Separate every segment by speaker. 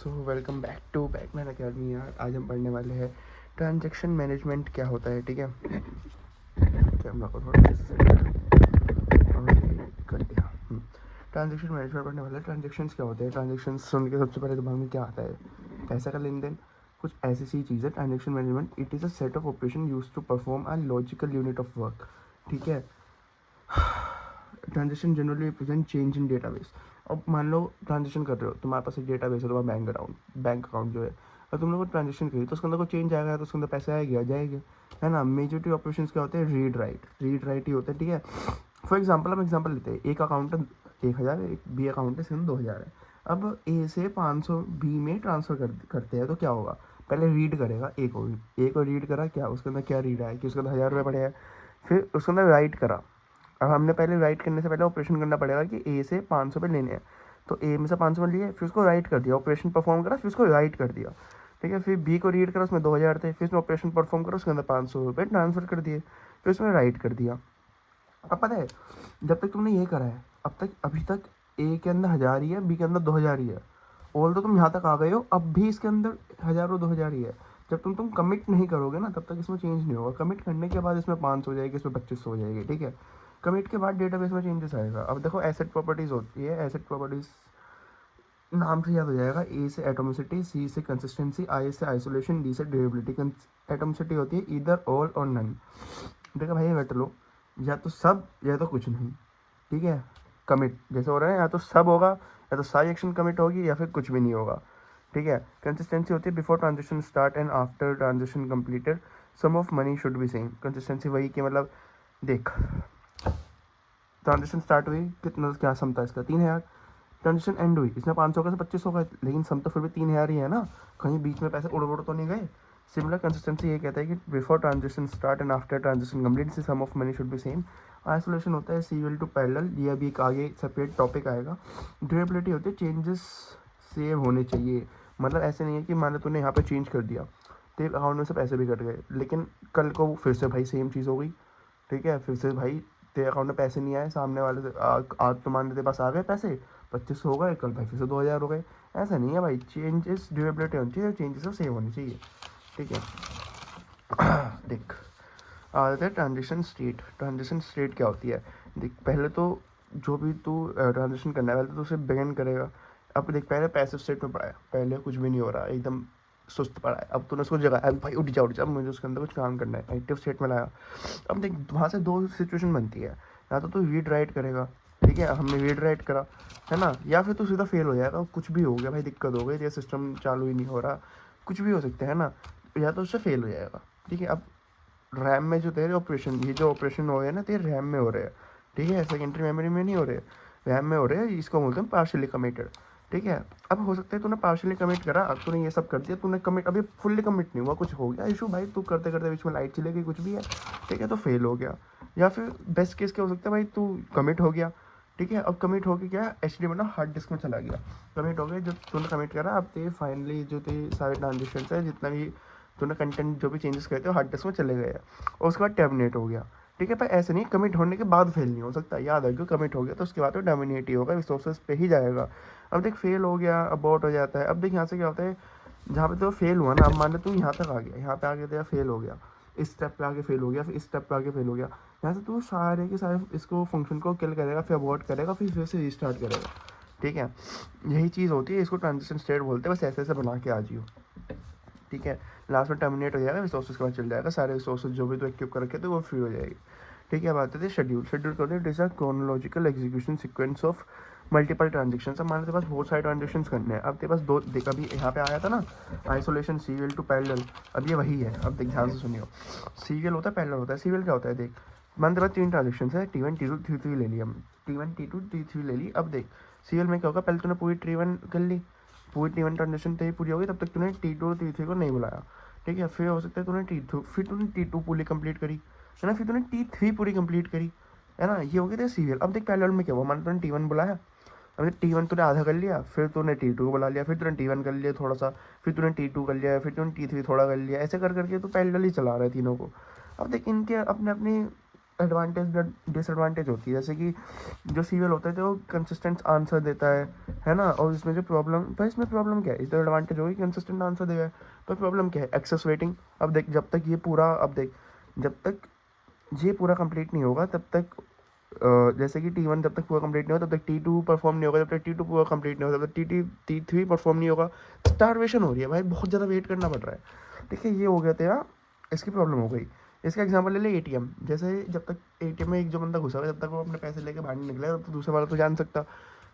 Speaker 1: So welcome back man academy यार। आज हम पढ़ने वाले हैं ट्रांजैक्शन मैनेजमेंट क्या होता है। ठीक है, कैमरा को थोड़ा कर दिया। ट्रांजैक्शन मैनेजमेंट पढ़ने वाले हैं। ट्रांजैक्शंस क्या होते हैं? ट्रांजैक्शन सुन के सबसे पहले दिमाग में क्या आता है? पैसा का लेन देन, कुछ ऐसी सी चीज़ है। Transaction management it is a set of operation use to perform a logical unit of work. ठीक है, transaction generally represent change in database. अब मान लो ट्रांजेक्शन कर रहे हो, तुम्हारे पास एक डेटाबेस है, तुम्हारा बैंक अकाउंट जो है, और तुम लोग ट्रांजेक्शन करी तो उसके अंदर कोई चेंज आएगा तो उसके अंदर पैसे आएगा जाएगा, है ना। मेजॉरिटी ऑपरेशंस क्या होते हैं? रीड राइट ही होता है। ठीक है, फॉर एग्जाम्पल हम एग्जाम्पल लेते हैं, एक अकाउंट है 1000, एक बी अकाउंट है सिर्फ 2000 है। अब ए से 500 बी में ट्रांसफ़र करते हैं तो क्या होगा? पहले रीड करेगा ए को रीड करा, क्या उसके अंदर क्या रीड आया कि उसके अंदर 1000 रुपये पड़े हैं। फिर उसके अंदर राइट करा। अब हमने पहले राइट करने से पहले ऑपरेशन करना पड़ेगा कि ए से 500 रुपये लेने हैं, तो ए में से 500 लिए, फिर उसको राइट कर दिया, ऑपरेशन परफॉर्म करा, फिर उसको राइट कर दिया। ठीक है, फिर बी को रीड करा, उसमें 2000 थे, फिर उसमें ऑपरेशन परफॉर्म करा, उसके अंदर 500 रुपये ट्रांसफर कर दिए, फिर उसमें राइट कर दिया। अब पता है, जब तक तुमने ये करा है अभी तक ए के अंदर 1000 ही है, बी के अंदर 2000 ही है। ऑल तो तुम यहाँ तक आ गए हो, अब भी इसके अंदर 1000 और 2000 ही है। जब तुम कमिट नहीं करोगे ना, तब तक इसमें चेंज नहीं होगा। कमिट करने के बाद इसमें 500 हो जाएगी, इसमें 2500 हो जाएगी। ठीक है, कमिट के बाद डेटाबेस में चेंजेस आएगा। अब देखो, एसेट प्रॉपर्टीज़ होती है। एसेट प्रॉपर्टीज़ नाम से याद हो जाएगा। ए से एटोमिसिटी, सी से कंसिस्टेंसी, आई से आइसोलेशन, डी से ड्यूरेबिलिटी। एटोमिसिटी होती है इधर ऑल और नन। देखो भाई, बैठ लो, या तो सब या तो कुछ नहीं। ठीक है, कमिट जैसे हो रहा है, या तो सब होगा, या तो सारी एक्शन कमिट होगी, या फिर कुछ भी नहीं होगा। ठीक है, कंसिस्टेंसी होती है before transaction start and after transaction completed sum of money should be same. Consistency वही कि मतलब देख, ट्रांजेक्शन स्टार्ट हुई, कितना क्या सम था इसका? 3000। ट्रांजेक्शन एंड हुई, इसमें 500 का से 2500 का, लेकिन सम तो फिर भी 3000 ही है ना, कहीं बीच में पैसे उड़ तो नहीं गए। सिमिलर कंसिस्टेंसी ये कहता है कि before transaction start and after transaction complete sum of money should be same. Isolation होता है सीरियल टू पैरेलल, ये अभी एक आगे सेपरेट टॉपिक आएगा। ड्यूरेबिलिटी होती है चेंजेस सेव होने चाहिए, मतलब ऐसे नहीं है कि मान लो तूने यहाँ पे चेंज कर दिया, तेरे अकाउंट में से पैसे भी कट गए, लेकिन कल को फिर से भाई सेम चीज़ हो गई। ठीक है, फिर से भाई तेरे अकाउंट में पैसे नहीं आए, सामने वाले से आज तो मान तेरे पास आ गए पैसे, 2500 हो गए, कल भाई फिर से 2000 हो गए। ऐसा नहीं है भाई, चेंजेस ड्यूरेबिलिटी होनी चाहिए, चेंजेस सेव होनी चाहिए। ठीक है, देख आ जाता है ट्रांजेक्शन स्टेट क्या होती है। देख, पहले तो जो भी तू ट्रांजेक्शन करना है, पहले तो उसे बिगिन करेगा। अब देख, पहले पैसिव स्टेट में पड़ा है, पहले कुछ भी नहीं हो रहा, एकदम सुस्त पड़ा है। अब तूने उसको जगाया, अब भाई उठ जा, मुझे उसके अंदर कुछ काम करना है, एक्टिव स्टेट में लाया। अब देख, वहाँ से दो सिचुएशन बनती है, या तो तू रीड राइट करेगा, ठीक है, हमने रीड राइट करा, है ना, या फिर तू सीधा फेल हो जाएगा, कुछ भी हो गया भाई, दिक्कत हो गई, ये सिस्टम चालू ही नहीं हो रहा, कुछ भी हो सकता है ना, या तो उससे फेल हो जाएगा। ठीक है, अब रैम में जो तेरे ऑपरेशन, ये जो ऑपरेशन हो रहे हैं ना, तेरे रैम में हो रहे हैं। ठीक है, सेकेंडरी मेमोरी में नहीं हो रहे, रैम में हो रहे हैं, इसको बोलते हैं पार्शियली कमिटेड। ठीक है, अब हो सकता है तूने पार्शियली कमिट करा, अब तूने ये सब कर दिया, तूने कमिट अभी फुल्ली कमिट नहीं हुआ, कुछ हो गया इशू भाई, तू करते करते बीच में लाइट चले गई, कुछ भी है, ठीक है, तो फेल हो गया। या फिर बेस्ट केस क्या हो सकता है भाई, तू कमिट हो गया, ठीक है, अब कमिट होके क्या, एचडी मतलब हार्ड डिस्क में चला गया, कमिट हो गया, जब तूने कमिट करा, अब ते फाइनली जो ते सारे ट्रांजेक्शन है, जितना भी तूने कंटेंट जो भी चेंजेस करे थे हार्ड डिस्क में चले गए, और उसके बाद टर्मिनेट हो गया। ठीक है, पर ऐसे नहीं, कमिट होने के बाद फेल नहीं हो सकता, याद रखो, कमिट हो गया तो उसके बाद तो टर्मिनेट ही होगा, रिसोर्सेज पे ही जाएगा। अब देख, फेल हो गया, अबॉर्ट हो जाता है। अब देख, यहाँ से क्या होता है, जहाँ पे तो फेल हुआ ना, अब मान लो तू यहाँ तक आ गया, यहाँ पे आगे तेरा फेल हो गया, इस स्टेप पे आगे फेल हो गया, फिर इस स्टेप पे आगे फेल हो गया, यहाँ से तू सारे के सारे इसको फंक्शन को किल करेगा, फिर अबॉर्ट करेगा, फिर से रिस्टार्ट करेगा। ठीक है, यही चीज़ होती है, इसको ट्रांजिशन स्टेट बोलते हैं, बस ऐसे ऐसे बना के आ जियो। ठीक है, लास्ट में टर्मिनेट हो जाएगा, रिसोर्सेज के बाद चल जाएगा, सारे रिसोर्सेज जो भी तो एक्टिव कर रखे थे वो फ्री हो जाएगी। ठीक है, बात है शेड्यूल करते हैं, it is a chronological execution sequence of multiple transaction. अब हमारे पास बहुत सारे ट्रांजेक्शन करने हैं, अब तेरे पास दो, देख अभी यहाँ पे आया था ना आइसोलेशन सीरियल टू पैरेलल, अब ये वही है। अब देख, ध्यान से सुनियो, सीरियल होता है, पैरेलल होता है। सीरियल क्या होता है, देख मान तेरे पास 3 ट्रांजेक्शन है, T1 T2 T3 ले लिया, T1 T2 T3 ले ली। अब देख, सीरियल में क्या होगा, पहले तूने पूरी T1 कर ली, पूरी T1 ट्रांजेक्शन तेरी पूरी होगी, तब तक तूने T2 और T3 को नहीं बुलाया। ठीक है, फिर हो सकता है तूने T2, फिर तूने T2 पूरी कंप्लीट करी, है ना, फिर तूने T3 पूरी कंप्लीट करी, है ना, ये हो गया तेरा सीरियल। अब देख, पैरेलल में क्या हुआ, मान तूने T1 बुलाया, अब T1 तूने आधा कर लिया, फिर तूने T2 को बुला लिया, फिर तूने T1 कर लिया थोड़ा सा, फिर तूने T2 कर लिया, फिर तूने T3 थोड़ा कर लिया, ऐसे कर करके तू पैरेलल ही चला रहा है तीनों को। अब देख, इनके अपने अपने एडवांटेज डिसएडवांटेज होती है। जैसे कि जो सीरियल होता है तो वो कंसिस्टेंट आंसर देता है ना। और इसमें जो प्रॉब्लम, भाई इसमें प्रॉब्लम क्या है, इस तो एडवांटेज होगी कंसिस्टेंट आंसर देगा, पर प्रॉब्लम क्या है, एक्सेस वेटिंग। अब देख जब तक ये पूरा, अब देख जब तक ये पूरा कंप्लीट नहीं होगा तब तक जैसे कि T1 जब तक पूरा कंप्लीट नहीं होगा तब तक T2 परफॉर्म नहीं होगा, जब तक T2 पूरा कंप्लीट नहीं होगा तब तक T3 परफॉर्म नहीं होगा। स्टारवेशन हो रही है भाई, बहुत ज़्यादा वेट करना पड़ रहा है। देखिए ये हो गया था, इसकी प्रॉब्लम हो गई। इसका एग्जांपल ले ले ATM। जैसे जब तक ATM में एक जो बंदा घुसा हुआ है, जब तक वो अपने पैसे लेके बाहर नहीं निकला तो दूसरा वाला तो जान सकता।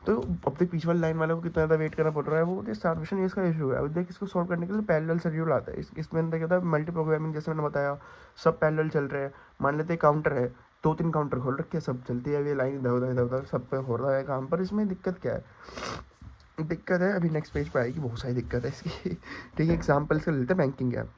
Speaker 1: तो अब तक पीछे वाली लाइन वाले को कितना ज़्यादा वेट करना पड़ रहा है, वो स्टारवेशन ये इसका इशू है। अब देख इसको सॉल्व करने के लिए पैरेलल शेड्यूल आता है। इसमें अंदर क्या होता है, मल्टी प्रोग्रामिंग, जैसे मैंने बताया सब पैरेलल चल रहे हैं। मान लेते हैं काउंटर है, 2-3 काउंटर खोल रखे हैं, सब चलती है, ये लाइन इधर उधर इधर उधर सब पे हो रहा है काम। पर इसमें दिक्कत क्या है, दिक्कत है अभी नेक्स्ट पेज पे आएगी, बहुत सारी दिक्कत है इसकी। ठीक है, एग्जाम्पल से लेते हैं बैंकिंग ऐप,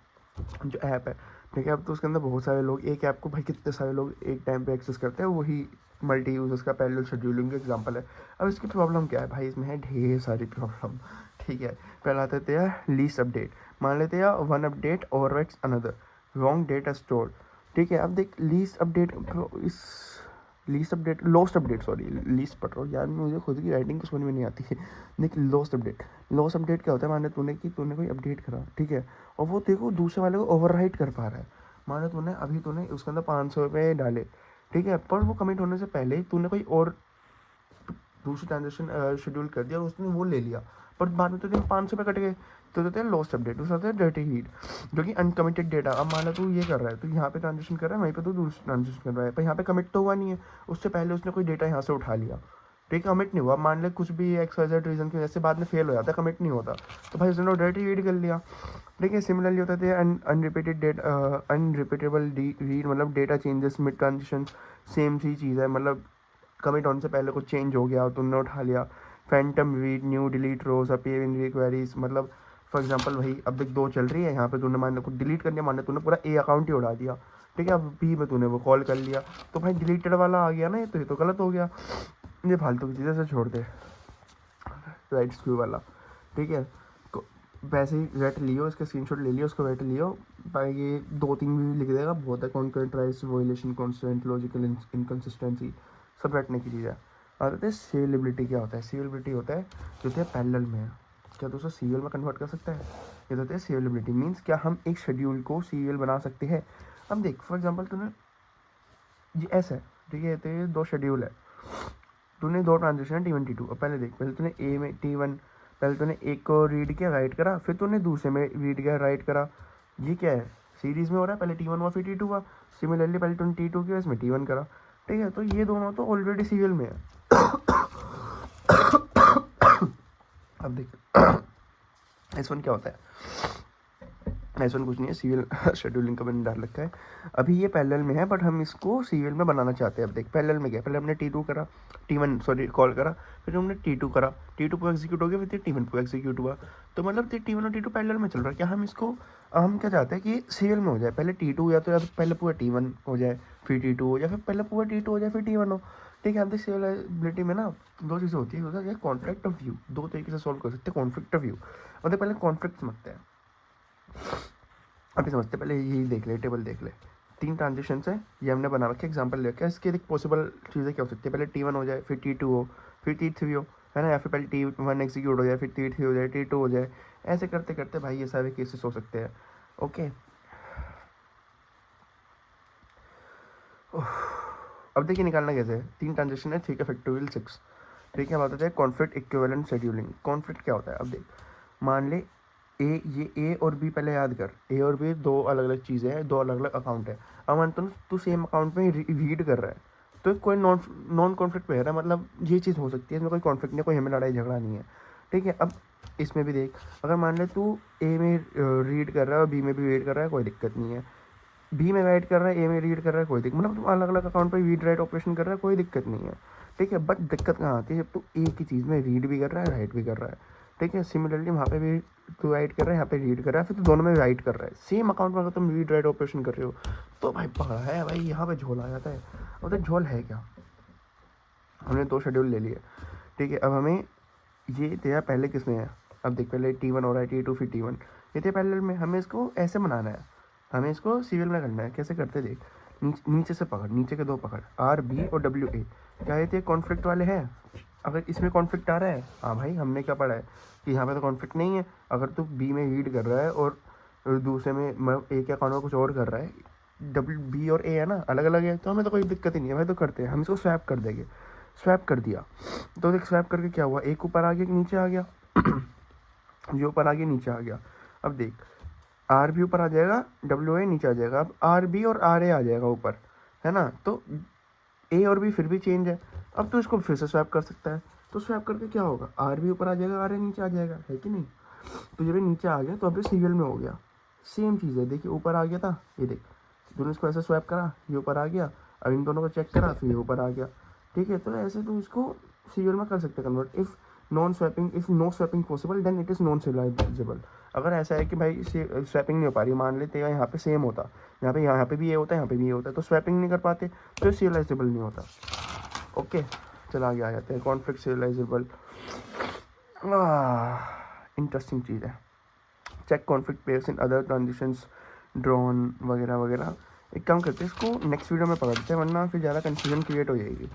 Speaker 1: जो ऐप है। ठीक है, अब तो उसके अंदर बहुत सारे लोग, एक ऐप को भाई कितने सारे लोग एक टाइम पे एक्सेस करते हैं, वही मल्टी यूजर्स का पैरेलल शेड्यूलिंग का एग्जांपल है। अब इसकी प्रॉब्लम क्या है भाई, इसमें है ढेर सारी प्रॉब्लम। ठीक है, पहला आते हैं लीस्ट अपडेट। मान लेते हैं one update overwrites another, wrong data store. ठीक है, अब देख लीस्ट अपडेट, इस least update, lost update, sorry least पढ़ रहा हूँ यार, मुझे खुद की राइटिंग कुछ समझ में नहीं आती है। देख लॉस्ट अपडेट, लॉस्ट अपडेट क्या होता है, मान ले तूने कोई अपडेट करा, ठीक है, और वो देखो दूसरे वाले को ओवरराइट कर पा रहा है। मान लो तूने उसके अंदर 500 रुपये डाले, ठीक है, पर वो कमिट होने से पहले ही तूने कोई और दूसरी ट्रांजेक्शन शेड्यूल कर दिया और उसने वो ले लिया, पर बाद में तो तेरे 500 रुपये कट गए। तो देते हैं लॉस्ट अपडेट, दूसरा होता है डर्टी हीट, जो कि अनकमिटेड डेटा। अब मान लो तू ये कर रहा है, तो यहाँ पे ट्रांजेक्शन कर रहा है, वहीं पे तो दूसरी ट्रांजेक्शन कर रहा है, पर यहाँ पे कमिट तो हुआ नहीं है, उससे पहले उसने कोई डेटा यहाँ से उठा लिया। ठीक है, कमिट नहीं हुआ, मान ले कुछ भी XYZ रीजन की वजह से बाद में फेल हो जाता है, कमिट नहीं होता, तो भाई उसने डर्टी रीड कर लिया। ठीक है, सिमिलरली होता है अनरिपीटेड डेटा, अनरिपीटेबल रीड, मतलब data changes mid transition, same सी चीज़ है, मतलब कमिट होने से पहले कुछ चेंज हो गया और तुमने उठा लिया। Phantom read, new delete rows appear in requeries, मतलब फॉर एग्जांपल भाई अब देख 2 चल रही है, यहाँ पे तूने मान लो कुछ डिलीट कर दिया, मान लो तूने पूरा A अकाउंट ही उड़ा दिया। ठीक है, अब B में तूने वो कॉल कर लिया, तो भाई डिलीटेड वाला आ गया ना, ये तो गलत हो गया। ये फालतू की चीज़ें से छोड़ दे, राइट स्क्यू वाला। ठीक है, तो वैसे ही रेट लियो, इसका स्क्रीनशॉट ले लियो, उसको रेट लियो भाई, ये 2-3 भी लिख देगा, बहुत है। Concurrent rice, वोलेशन, constant, logical inconsistency, सब रटने की चीज़ है। और होता है सीरियलिबिलिटी। क्या होता है सीरियलिबिलिटी, होता है जो होता है पैरेलल में है, क्या दोस्तों सीरियल में कन्वर्ट कर सकता है, ये होता है सीरियलिबिलिटी। मीन्स क्या हम एक शेड्यूल को सीरियल बना सकते हैं। अब देख फॉर एग्जांपल तूने ये ऐसा है, ठीक है, तो ये 2 शेड्यूल है, तूने 2 ट्रांजेक्शन है T1 T2। अब पहले देख, पहले तूने A में T1, पहले तूने एक को रीड किया राइट करा, फिर तूने दूसरे में रीड किया राइट करा। ये क्या है, सीरीज में हो रहा है, पहले T1 हुआ फिर T2 हुआ। सिमिलरली पहले तूने T2 किया, इसमें T1 करा। ठीक है, तो ये दोनों तो ऑलरेडी सीरियल में है। अब देख S1 क्या होता है, S1 कुछ नहीं है, सीरियल शेड्यूलिंग का मैंने डाल रखा है। अभी ये पैरेलल में है, बट हम इसको सीरियल में बनाना चाहते हैं। अब देख पैरेलल में क्या, पहले हमने T2 करा, T1 सॉरी कॉल करा, फिर हमने T2 करा, T2 पूरा एग्जीक्यूट हो गया, फिर T1 पूरा एग्जीक्यूट हुआ। तो मतलब T1 और T2 पैरेलल में चल रहा है। क्या हम इसको, हम क्या चाहते हैं कि सीरियल में हो जाए, पहले T2 या तो पहले पूरा T1 हो जाए फिर T2 हो, या फिर पहले पूरा T2 हो जाए फिर T1 हो। ठीक है, हम सीरियलिटी में ना 2 चीज़ें होती है, होता है कॉन्फ्लिक्ट ऑफ व्यू, 2 तरीके से सॉल्व कर सकते हैं कॉन्फ्लिक्ट ऑफ व्यू। मतलब पहले कॉन्फ्लिक्ट समझते हैं, अभी समझते पहले यही देख ले, टेबल देख ले। 3 ट्रांजेक्शन है, ये हमने बना रखे, एग्जांपल लेके। इसके एक पॉसिबल चीज़ें क्या हो सकती है, पहले T1 हो जाए फिर T2 हो फिर T3 हो, है ना, या फिर पहले T1 एग्जीक्यूट हो जाए फिर T3 हो जाए T2 हो जाए। ऐसे करते करते भाई ये सारे केसेस हो सकते हैं। ओके, अब देखिए निकालना कैसे है। 3 ट्रांजेक्शन है, 3 का फैक्टोरियल 6। ठीक है, बात होता है कॉन्फ्लिक्ट इक्विवेलेंट शेड्यूलिंग। कॉन्फ्लिक्ट क्या होता है, अब देख मान ले ये A और B, पहले याद कर, A और B 2 अलग अलग चीज़ें हैं, 2 अलग अलग अकाउंट है। अब मान तू सेम अकाउंट में रीड कर रहा है, तो कोई नॉन कॉन्फ्लिक्ट पे है ना, मतलब ये चीज़ हो सकती है, इसमें कोई कॉन्फ्लिक्ट नहीं, कोई हमें लड़ाई झगड़ा नहीं है। ठीक है, अब इसमें भी देख, अगर मान ले तू A में रीड कर रहा है और B में भी रीड कर रहा है, कोई दिक्कत नहीं है। B में राइट कर रहा है, A में रीड कर रहा है, कोई दिक्कत, मतलब तुम अलग अलग अकाउंट पर रीड राइट ऑपरेशन कर रहा है, कोई दिक्कत नहीं है। ठीक है, बट दिक्कत कहाँ आती है, जब तू एक ही चीज़ में रीड भी कर रहा है राइट भी कर रहा है। ठीक है, सिमिलरली वहाँ पे भी तू राइट कर रहा है, यहाँ पे रीड कर रहा है, फिर तू दोनों में राइट कर रहा है। सेम अकाउंट में अगर तुम रीड राइट ऑपरेशन कर रहे हो, तो भाई पकड़ा है भाई, यहाँ पे झोल आ जाता है। और तो झोल है क्या, हमने 2 शेड्यूल ले लिए। ठीक है, अब हमें ये तेरा पहले किस में है, अब देख पहले T1 हो रहा है, T2 फिर T1, ये थे पैरेलल में, हमें इसको ऐसे बनाना है, हमें इसको सीरियल में करना है। कैसे करते देख, नीचे से पकड़, नीचे के दो पकड़, आर बी और डब्ल्यू ए, क्या ये कॉन्फ्लिक्ट वाले हैं? अगर इसमें कॉन्फ्लिक्ट आ रहा है, हाँ भाई हमने क्या पढ़ा है कि यहाँ पे तो कॉन्फ्लिक्ट नहीं है। अगर तू बी में रीड कर रहा है और दूसरे में ए के अकाउंट में कुछ और कर रहा है, डब्ल्यू बी और ए है ना अलग अलग है, तो हमें तो कोई दिक्कत ही नहीं है भाई, तो करते हैं हम इसको स्वैप कर देंगे। स्वैप कर दिया तो देख स्वैप करके क्या हुआ, एक ऊपर आ गया, एक नीचे आ गया ये ऊपर आ गया, नीचे आ गया। अब देख आर बी ऊपर आ जाएगा, डब्ल्यू ए नीचे आ जाएगा, अब आर बी और आर ए आ जाएगा ऊपर, है ना। तो ए और बी फिर भी चेंज है, अब तो इसको फिर से स्वैप कर सकता है। तो स्वैप करके क्या होगा, आर बी ऊपर आ जाएगा, आर ए नीचे आ जाएगा, है कि नहीं। तो जब ये नीचे आ गया तो अब ये सीरियल में हो गया, सेम चीज़ है। देखिए ऊपर आ गया था, ये देख दोनों इसको ऐसे स्वैप करा, ये ऊपर आ गया, अब इन दोनों को चेक करा फिर ये ऊपर आ गया, ठीक है। तो ऐसे तो इसको सीरियल में कर सकते हैं convert. If non swapping, if no swapping possible then it is non serializable. अगर ऐसा है कि भाई स्वैपिंग नहीं हो पा रही, मान लेते हैं यहाँ पे सेम होता, यहाँ पे भी ये होता है, यहाँ पे भी ये होता है, तो स्वैपिंग नहीं कर पाते तो सीरियलाइजेबल नहीं होता। ओके चल आगे आ जाते हैं, कॉन्फ्लिक्ट सीरियलाइजेबल, इंटरेस्टिंग चीज़ है। Check conflict pairs in other transitions drawn वगैरह वगैरह। एक काम करते हैं इसको नेक्स्ट वीडियो में पकड़ते हैं, वरना फिर ज़्यादा कन्फ्यूजन क्रिएट हो जाएगी।